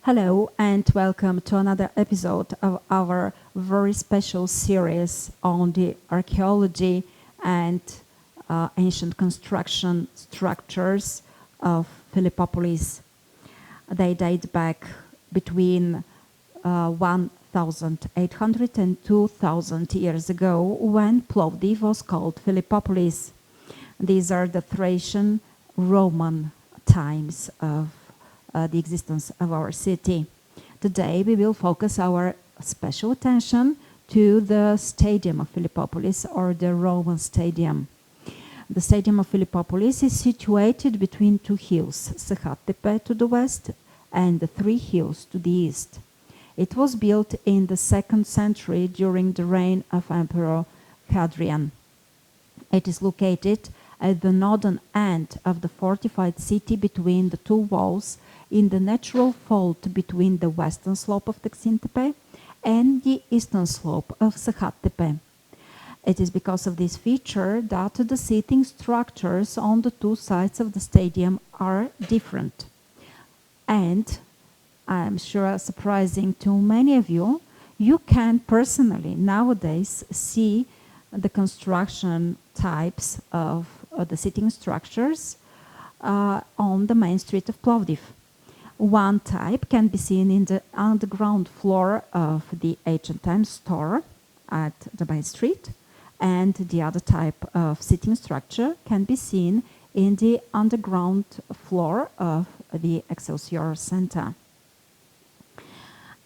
Hello and welcome to another episode of our very special series on the archaeology and ancient construction structures of Philippopolis. They date back between 1,800 and 2,000 years ago when PLOVDIV was called Philippopolis. These are the Thracian Roman times of the existence of our city. Today we will focus our special attention to the Stadium of Philippopolis, or the Roman Stadium. The Stadium of Philippopolis is situated between two hills, Sahat-Tepe to the west and the three hills to the east. It was built in the 2nd century during the reign of Emperor Hadrian. It is located at the northern end of the fortified city between the two walls in the natural fault between the western slope of Taksim-Tepe and the eastern slope of Sahat-Tepe. It is because of this feature that the seating structures on the two sides of the stadium are different. And, I'm sure surprising to many of you, you can personally nowadays see the construction types of the seating structures on the main street of Plovdiv. One type can be seen in the underground floor of the H&M store at the main street, and the other type of seating structure can be seen in the underground floor of the Excelsior Center.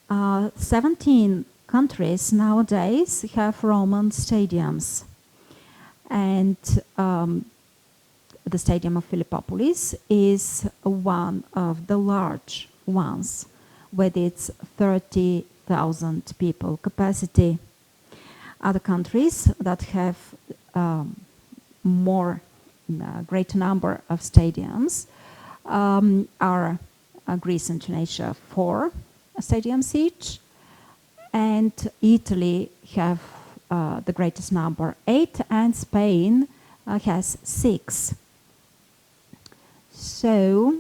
17 countries nowadays have Roman stadiums, and the Stadium of Philippopolis is one of the large ones with its 30,000 people capacity. Other countries that have great number of stadiums are Greece and Tunisia, 4 stadiums each, and Italy have the greatest number, 8, and Spain has 6. So,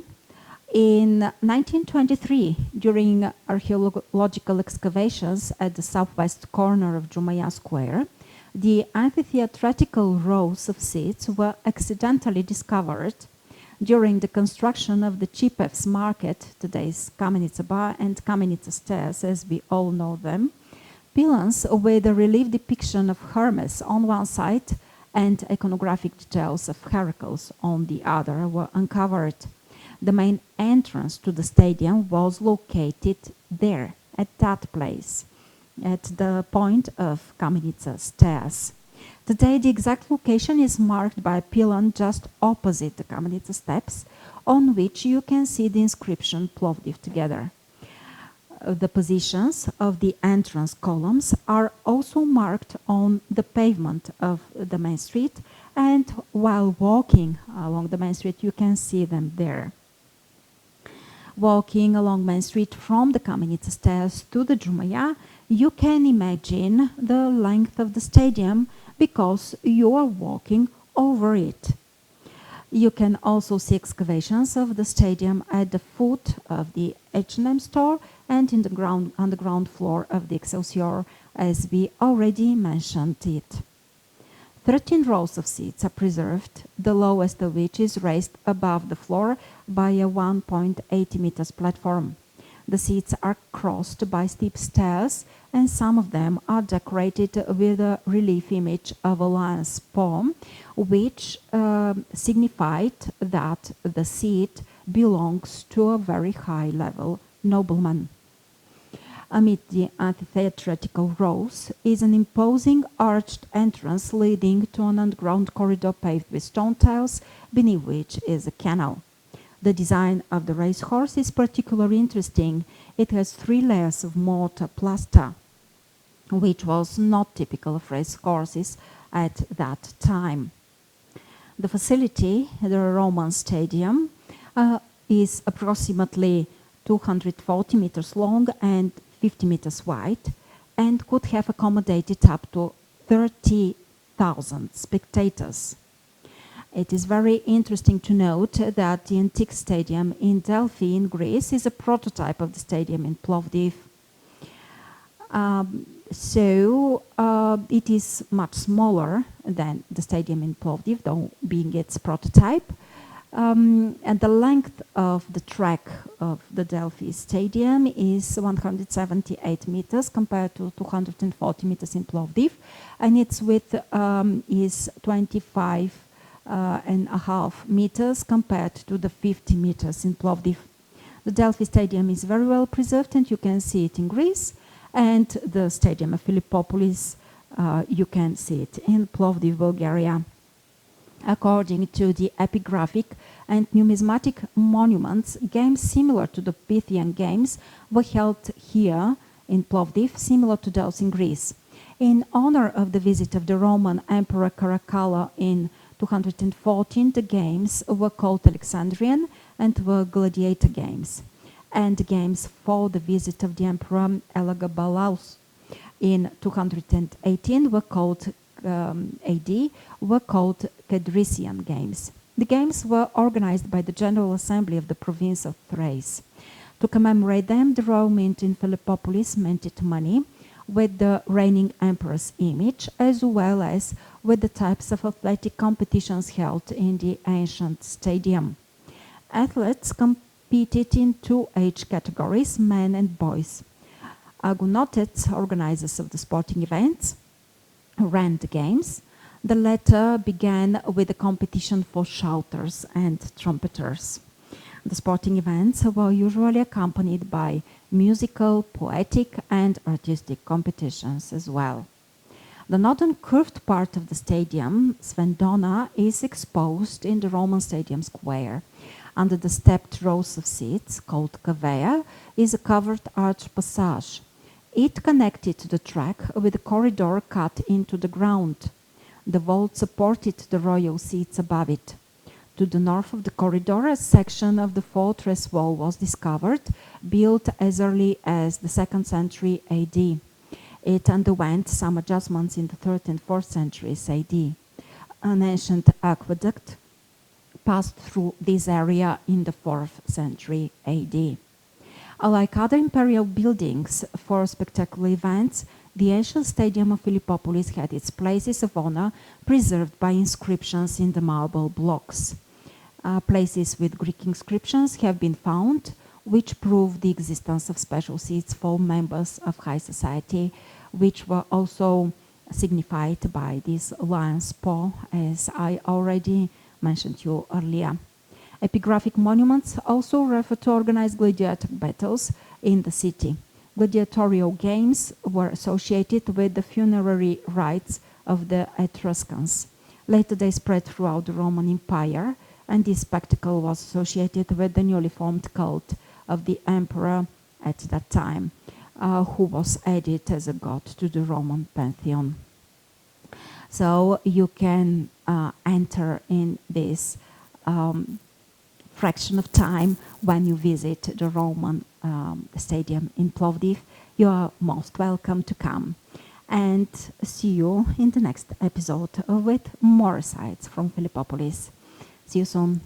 in 1923, during archaeological excavations at the southwest corner of Jumaya Square, the amphitheatrical rows of seats were accidentally discovered during the construction of the Chipev's Market, today's Kamenica Bar and Kamenica Stairs, as we all know them. Pylons with a relief depiction of Hermes on one side and iconographic details of Heracles on the other were uncovered. The main entrance to the stadium was located there, at that place, at the point of Kamenica Stairs. Today, the exact location is marked by a pylon just opposite the Kamenica steps, on which you can see the inscription PLOVDIV together. The positions of the entrance columns are also marked on the pavement of the main street, and while walking along the main street you can see them there. Walking along Main Street from the Kamenica Stairs to the Jumaya, you can imagine the length of the stadium because you are walking over it. You can also see excavations of the stadium at the foot of the H&M store and in the underground floor of the Excelsior, as we already mentioned it. 13 rows of seats are preserved, the lowest of which is raised above the floor by a 1.80 meters platform. The seats are crossed by steep stairs, and some of them are decorated with a relief image of a lion's paw, which signified that the seat belongs to a very high-level nobleman. Amid the amphitheatrical rows is an imposing arched entrance leading to an underground corridor paved with stone tiles, beneath which is a canal. The design of the racehorse is particularly interesting. It has 3 layers of mortar plaster, which was not typical of racehorses at that time. The facility, the Roman Stadium, is approximately 240 meters long and 50 meters wide, and could have accommodated up to 30,000 spectators. It is very interesting to note that the antique stadium in Delphi in Greece is a prototype of the stadium in Plovdiv. It is much smaller than the stadium in Plovdiv, though being its prototype. And the length of the track of the Delphi Stadium is 178 meters compared to 240 meters in Plovdiv, and its width is 25.5 meters compared to the 50 meters in Plovdiv. The Delphi Stadium is very well preserved, and you can see it in Greece, and the Stadium of Philippopolis, you can see it in Plovdiv, Bulgaria. According to the epigraphic and numismatic monuments, games similar to the Pythian games were held here in Plovdiv, similar to those in Greece. In honor of the visit of the Roman Emperor Caracalla in 214, the games were called Alexandrian and were gladiator games. And the games for the visit of the Emperor Elagabalus in 218 were called AD, were called Cadrician games. The games were organized by the General Assembly of the province of Thrace. To commemorate them, the Rome Mint in Philippopolis minted money with the reigning emperor's image, as well as with the types of athletic competitions held in the ancient stadium. Athletes competed in two age categories, men and boys. Agunotets, organizers of the sporting events, ran the games. The latter began with a competition for shouters and trumpeters. The sporting events were usually accompanied by musical, poetic, and artistic competitions as well. The northern curved part of the stadium, Svendona, is exposed in the Roman Stadium Square. Under the stepped rows of seats, called cavea, is a covered arch passage. It connected the track with a corridor cut into the ground. The vault supported the royal seats above it. To the north of the corridor, a section of the fortress wall was discovered, built as early as the 2nd century AD. It underwent some adjustments in the 3rd and 4th centuries AD. An ancient aqueduct passed through this area in the 4th century AD. Unlike other imperial buildings for spectacular events, the ancient stadium of Philippopolis had its places of honor preserved by inscriptions in the marble blocks. Places with Greek inscriptions have been found, which prove the existence of special seats for members of high society, which were also signified by this lion's paw, as I already mentioned to you earlier. Epigraphic monuments also refer to organized gladiator battles in the city. Gladiatorial games were associated with the funerary rites of the Etruscans. Later they spread throughout the Roman Empire, and this spectacle was associated with the newly formed cult of the emperor at that time, who was added as a god to the Roman pantheon. So you can enter in this fraction of time when you visit the Roman stadium in Plovdiv. You are most welcome to come. And see you in the next episode with more sights from Philippopolis. See you soon.